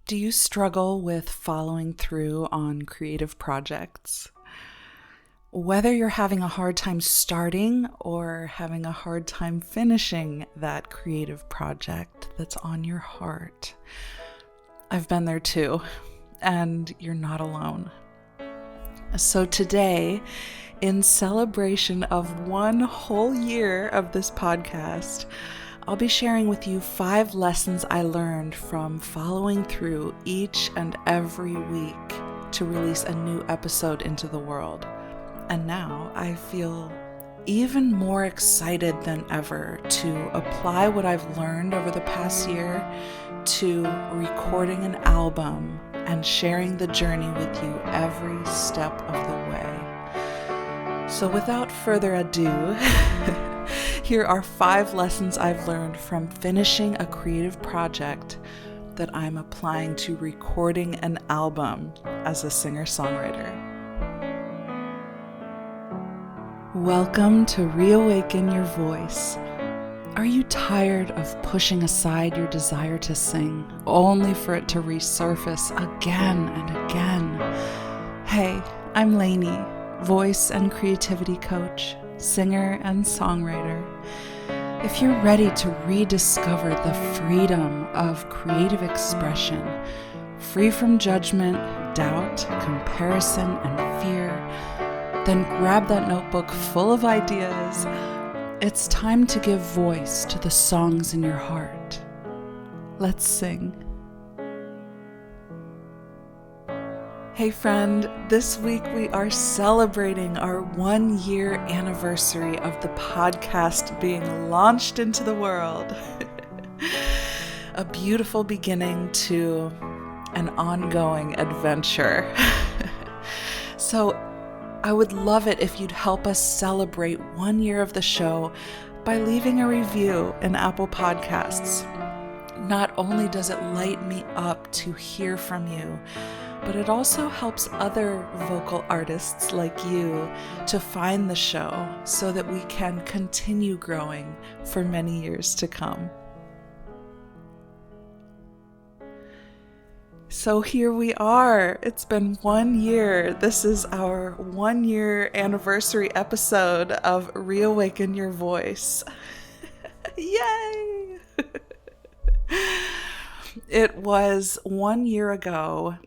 Do you struggle with following through on creative projects? Whether you're having a hard time starting or having a hard time finishing that creative project that's on your heart, I've been there too, and you're not alone. So today, in celebration of 1 whole year of this podcast, I'll be sharing with you 5 lessons I learned from following through each and every week to release a new episode into the world. And now I feel even more excited than ever to apply what I've learned over the past year to recording an album and sharing the journey with you every step of the way. So without further ado, here are 5 lessons I've learned from finishing a creative project that I'm applying to recording an album as a singer-songwriter. Welcome to Reawaken Your Voice. Are you tired of pushing aside your desire to sing, only for it to resurface again and again? Hey, I'm Lainey, voice and creativity coach, singer and songwriter. If you're ready to rediscover the freedom of creative expression, free from judgment, doubt, comparison, and fear, then grab that notebook full of ideas. It's time to give voice to the songs in your heart. Let's sing. Hey friend, this week we are celebrating our 1-year anniversary of the podcast being launched into the world. A beautiful beginning to an ongoing adventure. So I would love it if you'd help us celebrate 1 year of the show by leaving a review in Apple Podcasts. Not only does it light me up to hear from you, but it also helps other vocal artists like you to find the show so that we can continue growing for many years to come. So here we are. It's been 1 year. This is our 1-year anniversary episode of Reawaken Your Voice. Yay! It was 1 year ago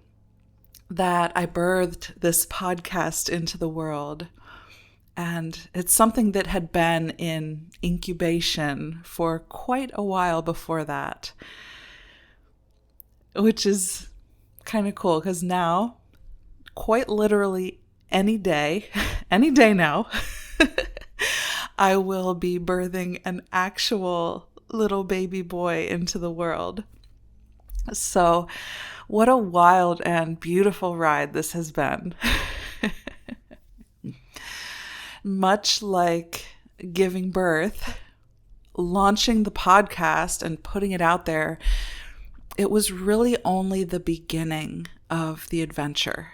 that I birthed this podcast into the world. And it's something that had been in incubation for quite a while before that, which is kind of cool because now, quite literally any day now, I will be birthing an actual little baby boy into the world. So what a wild and beautiful ride this has been. Much like giving birth, launching the podcast and putting it out there, it was really only the beginning of the adventure.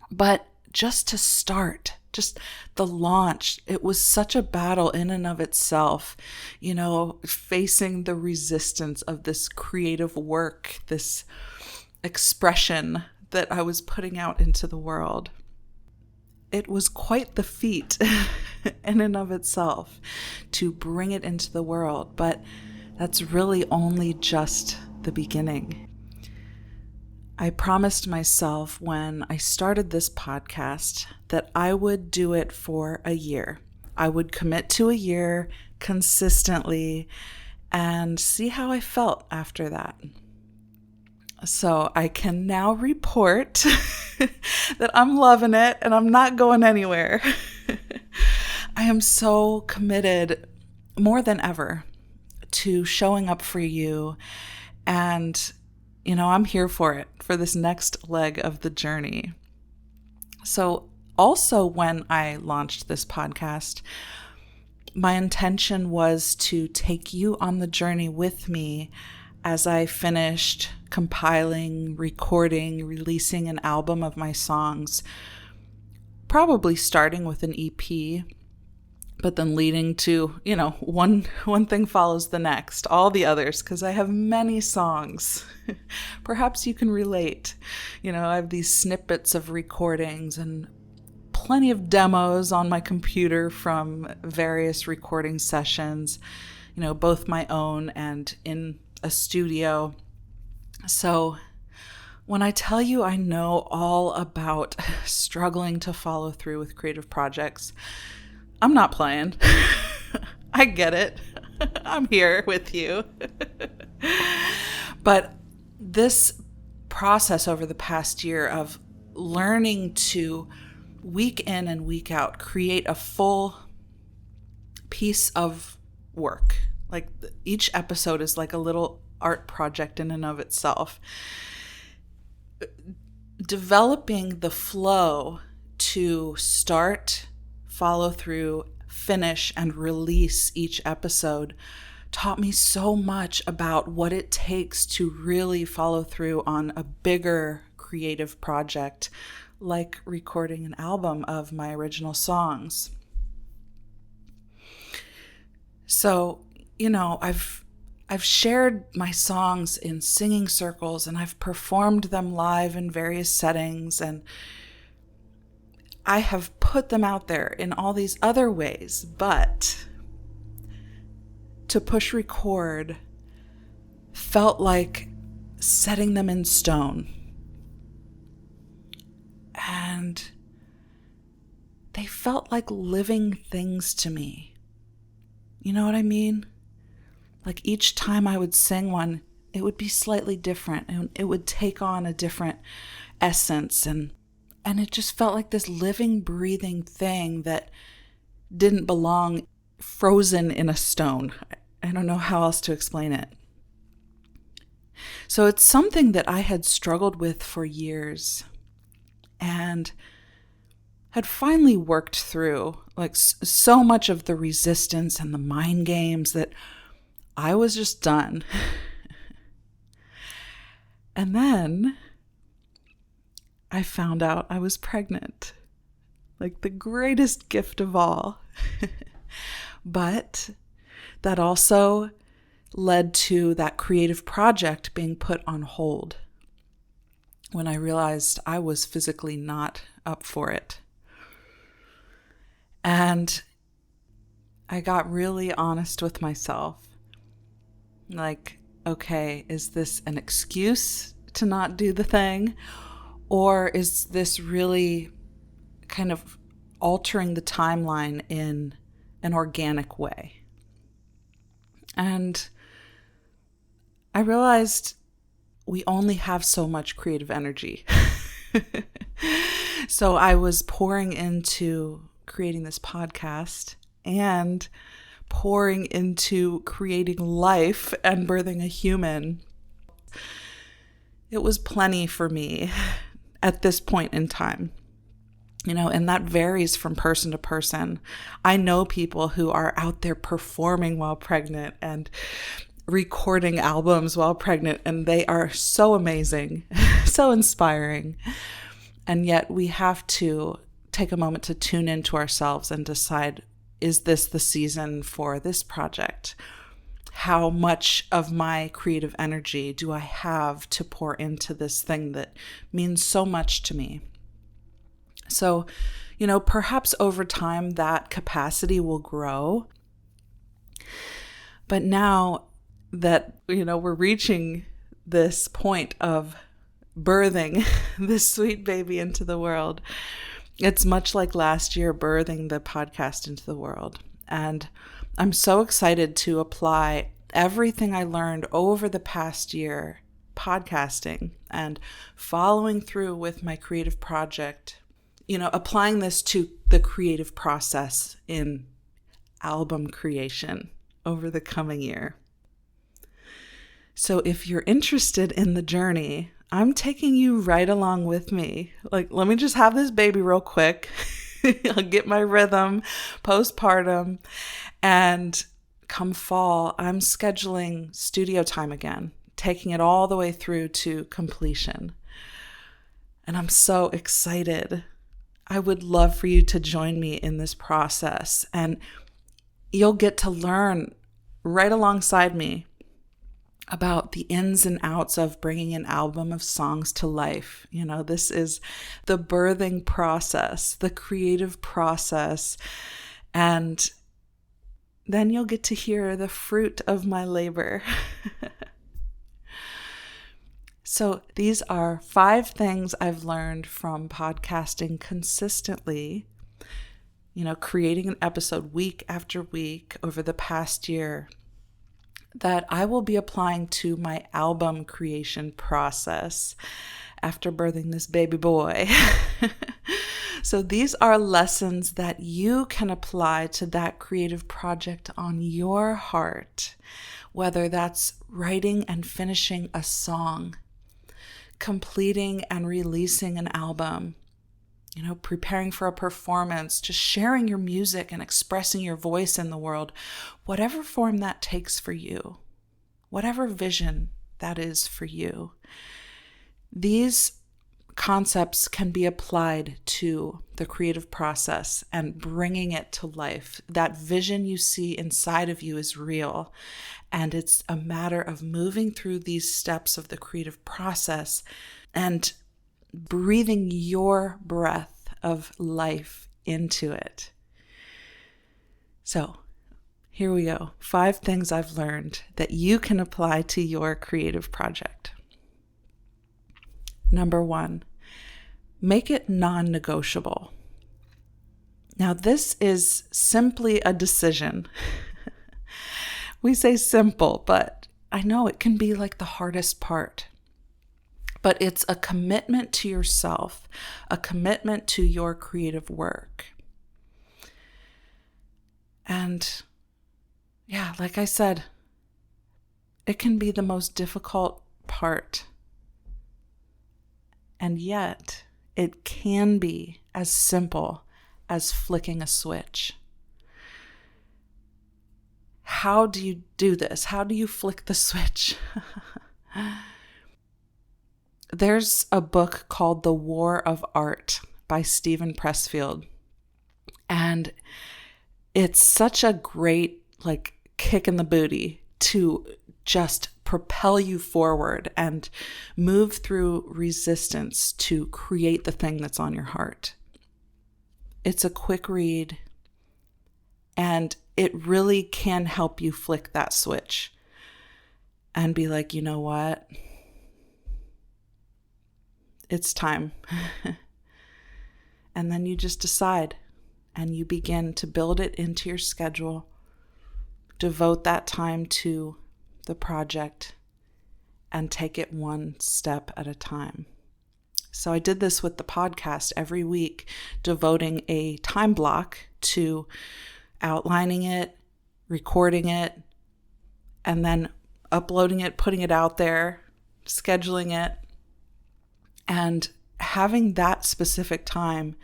But just to start, just the launch, it was such a battle in and of itself, facing the resistance of this creative work, this expression that I was putting out into the world. It was quite the feat in and of itself to bring it into the world, but that's really only just the beginning. I promised myself when I started this podcast that I would do it for a year. I would commit to a year consistently and see how I felt after that. So I can now report that I'm loving it and I'm not going anywhere. I am so committed more than ever to showing up for you, and I'm here for it, for this next leg of the journey. So also when I launched this podcast, my intention was to take you on the journey with me as I finished compiling, recording, releasing an album of my songs, probably starting with an EP, but then leading to, one thing follows the next, all the others, because I have many songs. Perhaps you can relate. I have these snippets of recordings and plenty of demos on my computer from various recording sessions, both my own and in a studio. So when I tell you I know all about struggling to follow through with creative projects, I'm not playing. I get it. I'm here with you. But this process over the past year of learning to week in and week out create a full piece of work, like each episode is like a little art project in and of itself, developing the flow to start, follow through, finish, and release each episode taught me so much about what it takes to really follow through on a bigger creative project, like recording an album of my original songs. So, I've shared my songs in singing circles, and I've performed them live in various settings, and I have put them out there in all these other ways, but to push record felt like setting them in stone. And they felt like living things to me. You know what I mean? Like each time I would sing one, it would be slightly different and it would take on a different essence, and it just felt like this living, breathing thing that didn't belong frozen in a stone. I don't know how else to explain it. So it's something that I had struggled with for years and had finally worked through, like so much of the resistance and the mind games that I was just done. And then I found out I was pregnant, like the greatest gift of all. But that also led to that creative project being put on hold when I realized I was physically not up for it. And I got really honest with myself. Like, okay, is this an excuse to not do the thing? Or is this really kind of altering the timeline in an organic way? And I realized we only have so much creative energy. So I was pouring into creating this podcast and pouring into creating life and birthing a human. It was plenty for me at this point in time. And that varies from person to person. I know people who are out there performing while pregnant and recording albums while pregnant, and they are so amazing, so inspiring. And yet we have to take a moment to tune into ourselves and decide, is this the season for this project? How much of my creative energy do I have to pour into this thing that means so much to me? So, perhaps over time that capacity will grow. But now that, we're reaching this point of birthing this sweet baby into the world, it's much like last year birthing the podcast into the world. And I'm so excited to apply everything I learned over the past year podcasting and following through with my creative project, applying this to the creative process in album creation over the coming year. So if you're interested in the journey, I'm taking you right along with me. Like, let me just have this baby real quick. I'll get my rhythm postpartum. And come fall, I'm scheduling studio time again, taking it all the way through to completion. And I'm so excited. I would love for you to join me in this process. And you'll get to learn right alongside me about the ins and outs of bringing an album of songs to life. This is the birthing process, the creative process, and then you'll get to hear the fruit of my labor. So these are 5 things I've learned from podcasting consistently, creating an episode week after week over the past year, that I will be applying to my album creation process after birthing this baby boy. So these are lessons that you can apply to that creative project on your heart, whether that's writing and finishing a song, completing and releasing an album, preparing for a performance, just sharing your music and expressing your voice in the world, whatever form that takes for you, whatever vision that is for you. These concepts can be applied to the creative process and bringing it to life. That vision you see inside of you is real, and it's a matter of moving through these steps of the creative process and breathing your breath of life into it. So here we go. 5 things I've learned that you can apply to your creative project. Number 1, make it non-negotiable. Now, this is simply a decision. We say simple, but I know it can be like the hardest part. But it's a commitment to yourself, a commitment to your creative work. And yeah, like I said, it can be the most difficult part. And yet, it can be as simple as flicking a switch. How do you do this? How do you flick the switch? There's a book called The War of Art by Stephen Pressfield. And it's such a great kick in the booty to just propel you forward and move through resistance to create the thing that's on your heart. It's a quick read, and it really can help you flick that switch and be like, you know what? It's time. And then you just decide and you begin to build it into your schedule, devote that time to the project, and take it one step at a time. So I did this with the podcast every week, devoting a time block to outlining it, recording it, and then uploading it, putting it out there, scheduling it. And having that specific time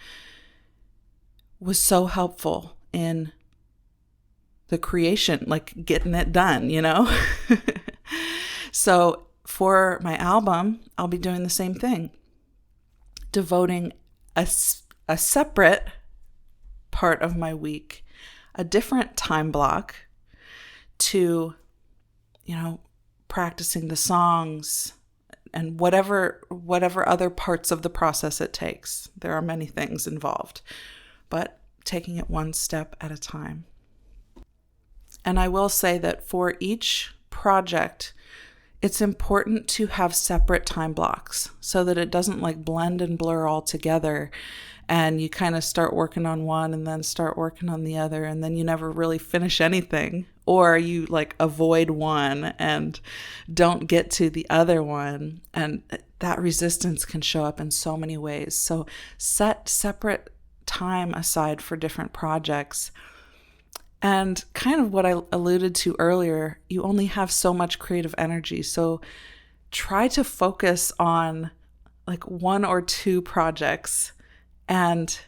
was so helpful in the creation, getting it done, So for my album, I'll be doing the same thing, devoting a separate part of my week, a different time block to, practicing the songs and whatever other parts of the process it takes. There are many things involved, but taking it one step at a time. And I will say that for each project, it's important to have separate time blocks so that it doesn't blend and blur all together, and you kind of start working on one and then start working on the other, and then you never really finish anything, or you avoid one and don't get to the other one. And that resistance can show up in so many ways. So set separate time aside for different projects. And kind of what I alluded to earlier, you only have so much creative energy. So try to focus on 1 or 2 projects and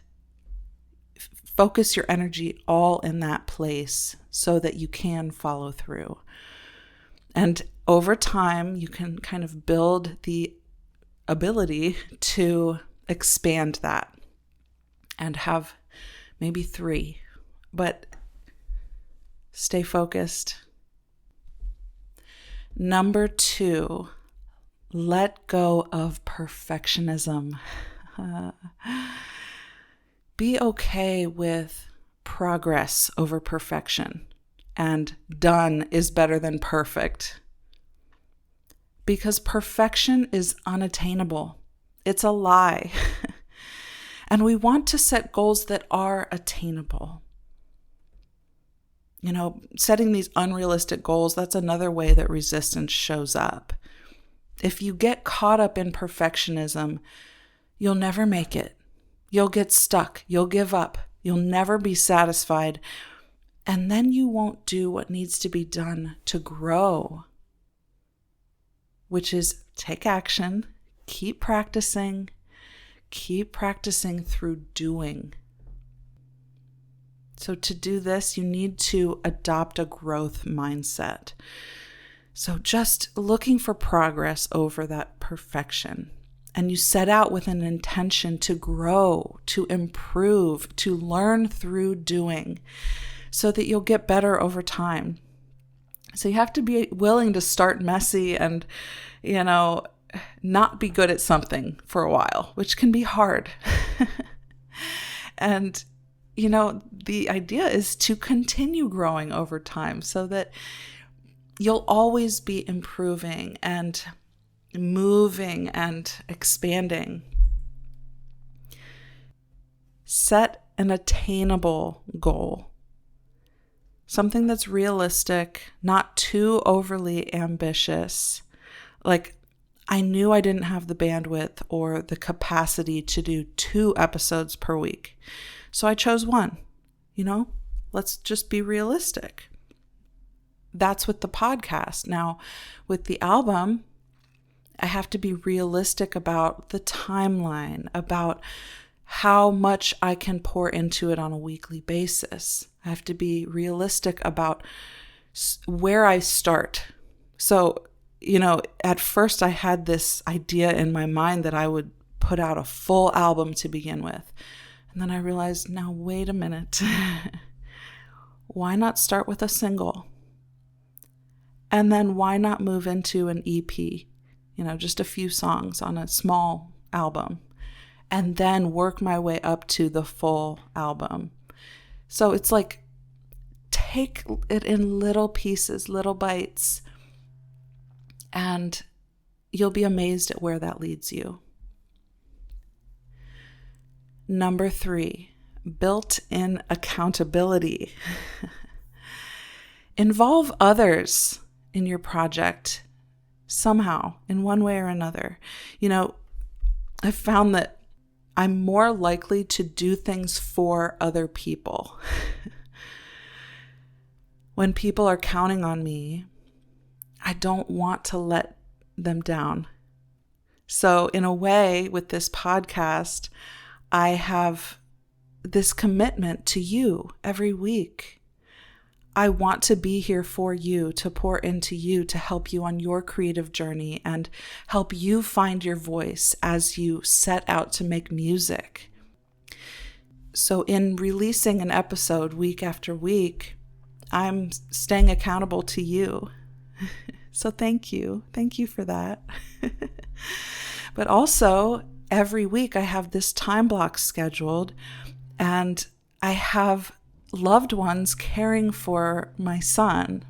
focus your energy all in that place so that you can follow through. And over time, you can kind of build the ability to expand that and have maybe 3. But Stay focused. Number 2, let go of perfectionism. Be okay with progress over perfection, and done is better than perfect. Because perfection is unattainable. It's a lie. And we want to set goals that are attainable. Setting these unrealistic goals, that's another way that resistance shows up. If you get caught up in perfectionism, you'll never make it. You'll get stuck. You'll give up. You'll never be satisfied. And then you won't do what needs to be done to grow, which is take action, keep practicing through doing. So to do this, you need to adopt a growth mindset. So just looking for progress over that perfection. And you set out with an intention to grow, to improve, to learn through doing so that you'll get better over time. So you have to be willing to start messy and, not be good at something for a while, which can be hard. And, the idea is to continue growing over time so that you'll always be improving and moving and expanding. Set an attainable goal. Something that's realistic, not too overly ambitious. Like, I knew I didn't have the bandwidth or the capacity to do 2 episodes per week. So I chose 1. Let's just be realistic. That's with the podcast. Now, with the album, I have to be realistic about the timeline, about how much I can pour into it on a weekly basis. I have to be realistic about where I start. So, at first I had this idea in my mind that I would put out a full album to begin with. And then I realized, now wait a minute. Why not start with a single? And then why not move into an EP? Just a few songs on a small album. And then work my way up to the full album. So it's like, take it in little pieces, little bites, and you'll be amazed at where that leads you. Number 3, built-in accountability. Involve others in your project somehow, in one way or another. I've found that I'm more likely to do things for other people. When people are counting on me, I don't want to let them down. So in a way, with this podcast, I have this commitment to you every week. I want to be here for you, to pour into you, to help you on your creative journey and help you find your voice as you set out to make music. So in releasing an episode week after week, I'm staying accountable to you. So thank you. Thank you for that. But also, every week I have this time block scheduled, and I have loved ones caring for my son.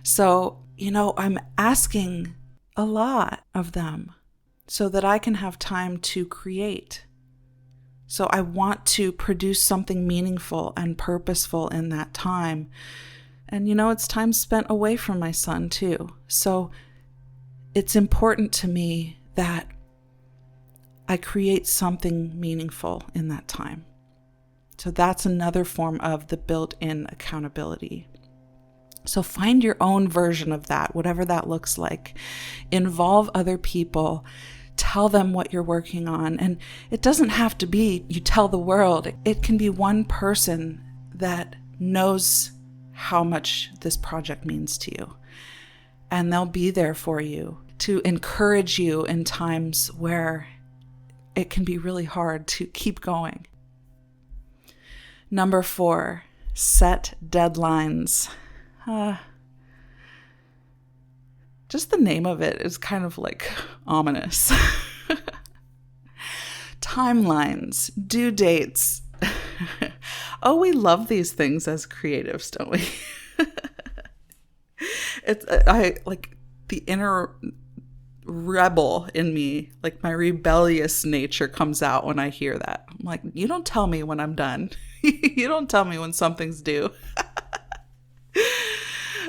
So, I'm asking a lot of them so that I can have time to create. So I want to produce something meaningful and purposeful in that time. And it's time spent away from my son too. So it's important to me that I create something meaningful in that time. So that's another form of the built-in accountability. So find your own version of that, whatever that looks like. Involve other people. Tell them what you're working on. And it doesn't have to be you tell the world. It can be one person that knows how much this project means to you. And they'll be there for you to encourage you in times where it can be really hard to keep going. Number 4, set deadlines. Just the name of it is kind of like ominous. Timelines, due dates. Oh, we love these things as creatives, don't we? I like the inner rebel in me, like my rebellious nature comes out when I hear that. I'm like, you don't tell me when I'm done. You don't tell me when something's due.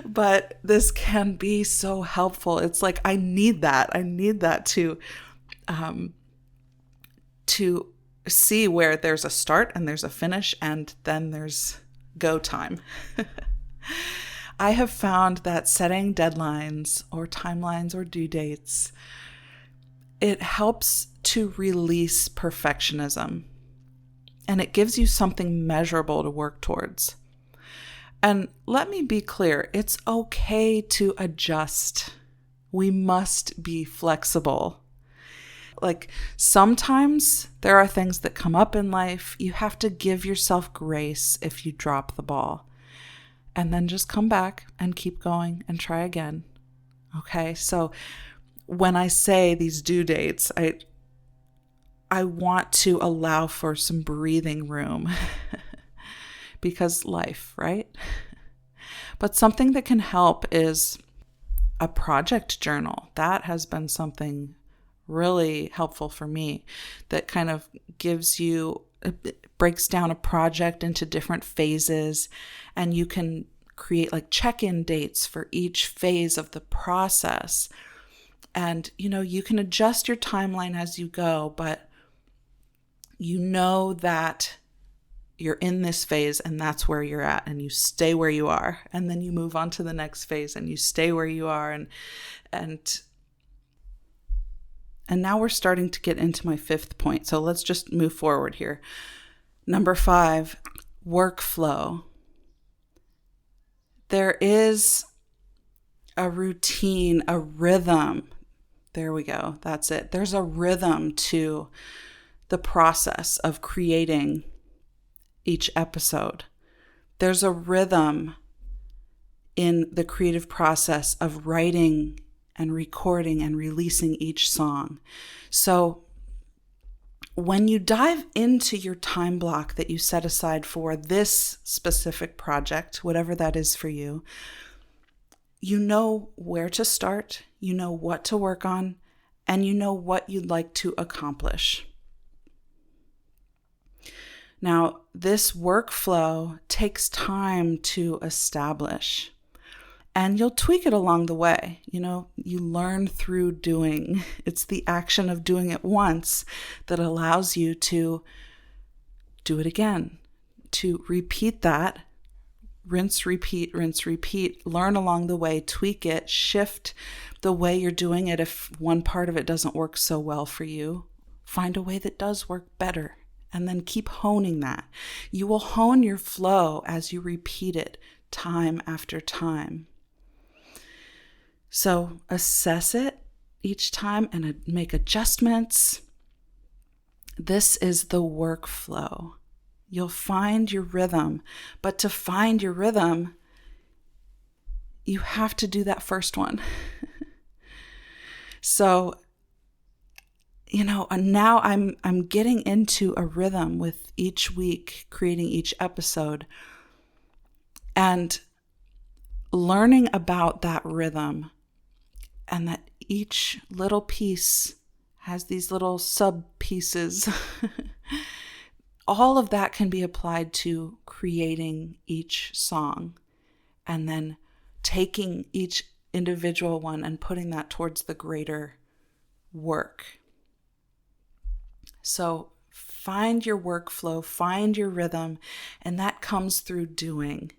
But this can be so helpful. It's like, I need that. I need that to see where there's a start and there's a finish and then there's go time. I have found that setting deadlines or timelines or due dates, it helps to release perfectionism, and it gives you something measurable to work towards. And let me be clear, it's okay to adjust. We must be flexible. Like, sometimes there are things that come up in life. You have to give yourself grace if you drop the ball. And then just come back and keep going and try again. Okay? So when I say these due dates, I want to allow for some breathing room because life, right? But something that can help is a project journal. That has been something really helpful for me that kind of gives you, breaks down a project into different phases, and you can create like check-in dates for each phase of the process. And, you can adjust your timeline as you go, but you know that you're in this phase and that's where you're at, and you stay where you are. And then you move on to the next phase and you stay where you are. And now we're starting to get into my fifth point. So let's just move forward here. Number 5, workflow. There is a routine, a rhythm. There we go. That's it. There's a rhythm to the process of creating each episode. There's a rhythm in the creative process of writing and recording and releasing each song. So when you dive into your time block that you set aside for this specific project, whatever that is for you, you know where to start, you know what to work on, and you know what you'd like to accomplish. Now, this workflow takes time to establish, and you'll tweak it along the way. You learn through doing. It's the action of doing it once that allows you to do it again, to repeat that, rinse, repeat, learn along the way, tweak it, shift the way you're doing it. If one part of it doesn't work so well for you, find a way that does work better. And then keep honing that. You will hone your flow as you repeat it time after time. So assess it each time and make adjustments. This is the workflow. You'll find your rhythm. But to find your rhythm, you have to do that first one. So and now I'm getting into a rhythm with each week, creating each episode, and learning about that rhythm, and that each little piece has these little sub pieces. All of that can be applied to creating each song, and then taking each individual one and putting that towards the greater work. So find your workflow, find your rhythm, and that comes through doing.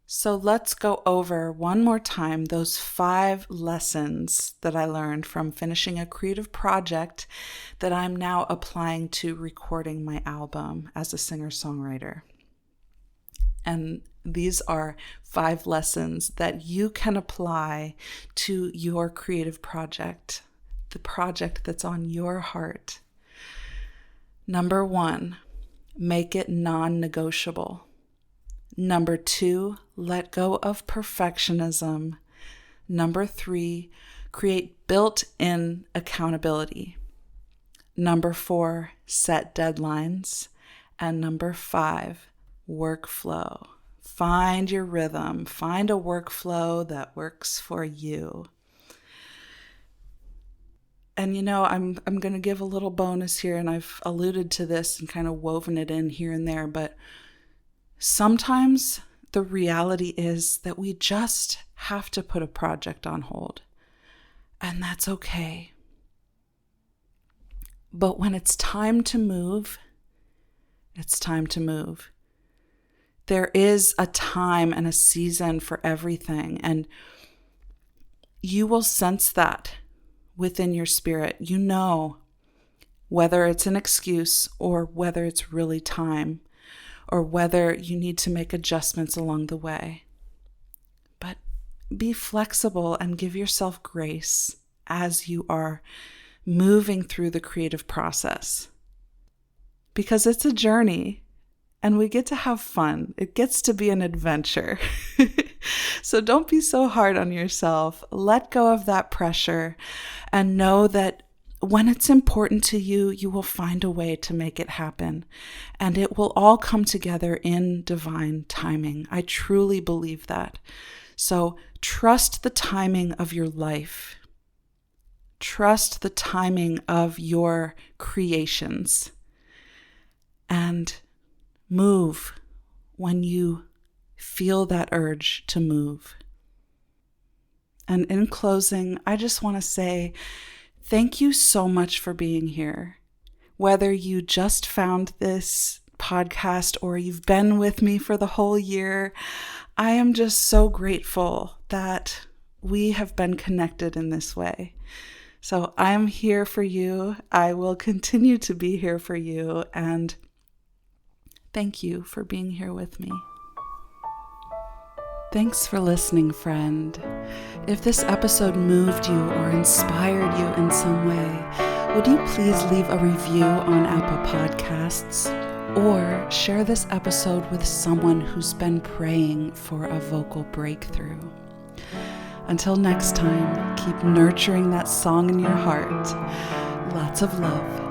So let's go over one more time those 5 lessons that I learned from finishing a creative project that I'm now applying to recording my album as a singer-songwriter. And these are 5 lessons that you can apply to your creative project, the project that's on your heart. Number 1, make it non-negotiable. Number 2, let go of perfectionism. Number 3, create built-in accountability. Number 4, set deadlines. And number 5, workflow. Find your rhythm. Find a workflow that works for you. And I'm going to give a little bonus here, and I've alluded to this and kind of woven it in here and there, but sometimes the reality is that we just have to put a project on hold, and that's okay. But when it's time to move, it's time to move. There is a time and a season for everything, and you will sense that within your spirit. You know whether it's an excuse or whether it's really time, or whether you need to make adjustments along the way. But be flexible and give yourself grace as you are moving through the creative process, because it's a journey. And we get to have fun. It gets to be an adventure. So don't be so hard on yourself. Let go of that pressure and know that when it's important to you, you will find a way to make it happen. And it will all come together in divine timing. I truly believe that. So trust the timing of your life. Trust the timing of your creations. And move when you feel that urge to move. And in closing, I just want to say thank you so much for being here. Whether you just found this podcast or you've been with me for the whole year, I am just so grateful that we have been connected in this way. So I am here for you. I will continue to be here for you, and thank you for being here with me. Thanks for listening, friend. If this episode moved you or inspired you in some way, would you please leave a review on Apple Podcasts or share this episode with someone who's been praying for a vocal breakthrough? Until next time, keep nurturing that song in your heart. Lots of love.